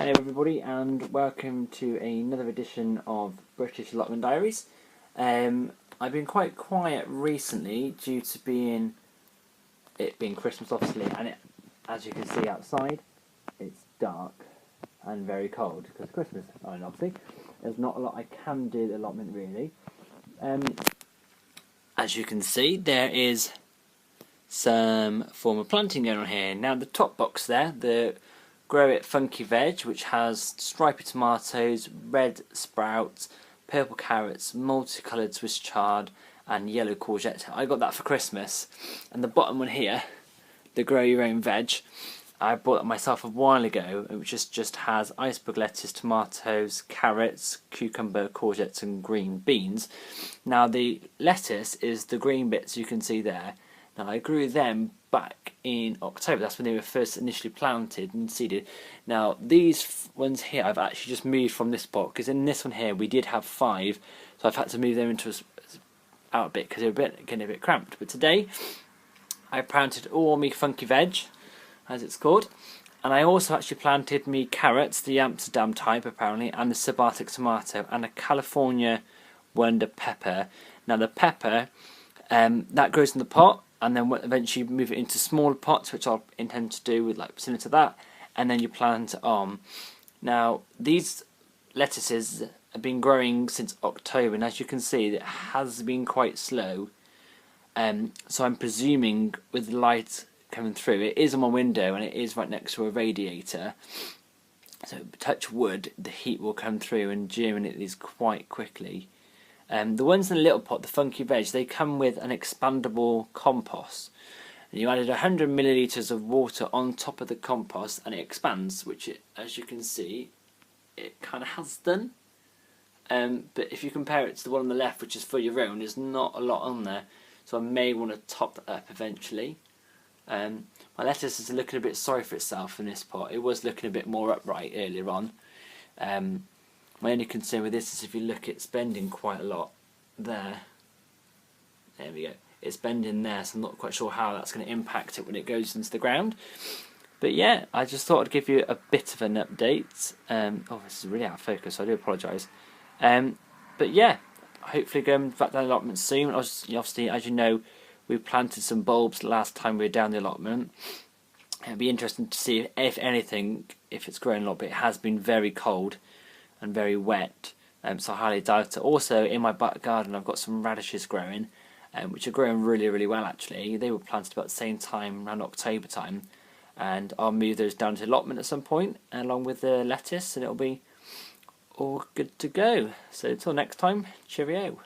Hello everybody and welcome to another edition of British Allotment Diaries. I've been quite quiet recently due to it being Christmas obviously, and as you can see outside it's dark and very cold because of Christmas, and obviously there's not a lot I can do with the allotment really. As you can see there is some form of planting going on here. Now the top box there, the Grow It Funky Veg, which has stripy tomatoes, red sprouts, purple carrots, multicoloured Swiss chard and yellow courgette. I got that for Christmas. And the bottom one here, the Grow Your Own Veg, I bought that myself a while ago, which just has iceberg lettuce, tomatoes, carrots, cucumber, courgettes and green beans. Now the lettuce is the green bits you can see there. Now I grew them back in October, that's when they were first initially planted and seeded. Now these ones here I've actually just moved from this pot, because in this one here we did have 5, so I've had to move them out a bit because they're getting a bit cramped. But today I planted all my funky veg, as it's called, and I also actually planted me carrots, the Amsterdam type apparently, and the subarctic tomato and a California wonder pepper. Now the pepper that grows in the pot, and then eventually move it into smaller pots, which I'll intend to do with like similar to that, and then you plant it on. Now these lettuces have been growing since October, and as you can see it has been quite slow, so I'm presuming with the light coming through, it is on my window and it is right next to a radiator, so touch wood, the heat will come through and germinate these quite quickly. The ones in the little pot, the funky veg, they come with an expandable compost. And you added 100 millilitres of water on top of the compost and it expands, which as you can see, it kind of has done. But if you compare it to the one on the left, which is for your own, there's not a lot on there. So I may want to top that up eventually. My lettuce is looking a bit sorry for itself in this pot. It was looking a bit more upright earlier on. My only concern with this is if you look, it's bending quite a lot there. There we go. It's bending there, so I'm not quite sure how that's going to impact it when it goes into the ground. But yeah, I just thought I'd give you a bit of an update. Oh, this is really out of focus, so I do apologise. But yeah, hopefully going back down the allotment soon. Obviously, as you know, we planted some bulbs last time we were down the allotment. It'll be interesting to see if anything, if it's growing a lot, but it has been very cold and very wet, so I highly doubt it. Also in my back garden I've got some radishes growing, which are growing really well actually. They were planted about the same time, around October time, and I'll move those down to allotment at some point along with the lettuce and it'll be all good to go. So until next time, cheerio.